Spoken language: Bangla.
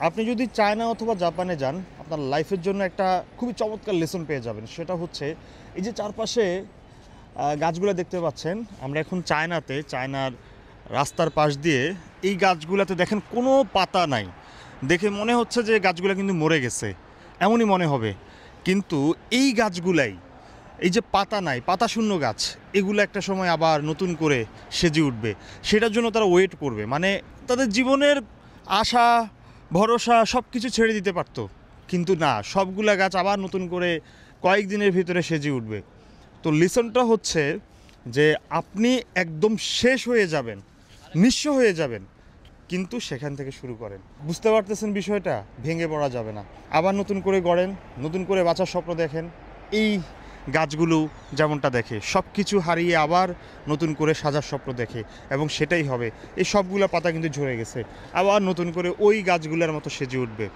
আপনি যদি চায়না অথবা জাপানে যান, আপনার লাইফের জন্য একটা খুবই চমৎকার লেসন পেয়ে যাবেন। সেটা হচ্ছে এই যে চারপাশে গাছগুলো দেখতে পাচ্ছেন, আমরা এখন চায়নাতে, চায়নার রাস্তার পাশ দিয়ে এই গাছগুলোতে দেখেন কোনো পাতা নাই। দেখে মনে হচ্ছে যে গাছগুলো কিন্তু মরে গেছে, এমনই মনে হবে। কিন্তু এই গাছগুলাই, এই যে পাতা নাই, পাতা শূন্য গাছ, এগুলো একটা সময় আবার নতুন করে সেজে উঠবে। সেটার জন্য তারা ওয়েট করবে, মানে তাদের জীবনের আশা ভরসা সব কিছু ছেড়ে দিতে পারতো, কিন্তু না, সবগুলা গাছ আবার নতুন করে কয়েকদিনের ভিতরে সেজে উঠবে। তো লিসনটা হচ্ছে যে আপনি একদম শেষ হয়ে যাবেন, নিঃস্ব হয়ে যাবেন, কিন্তু সেখান থেকে শুরু করেন। বুঝতে পারতেছেন বিষয়টা? ভেঙে পড়া যাবে না, আবার নতুন করে গড়েন, নতুন করে বাঁচার স্বপ্ন দেখেন। এই গাছগুলো যেমনটা দেখে, সব কিছু হারিয়ে আবার নতুন করে সাজার স্বপ্ন দেখে, এবং সেটাই হবে। এই সবগুলো পাতা কিন্তু ঝরে গেছে, আবার নতুন করে ওই গাছগুলোর মতো সেজে উঠবে।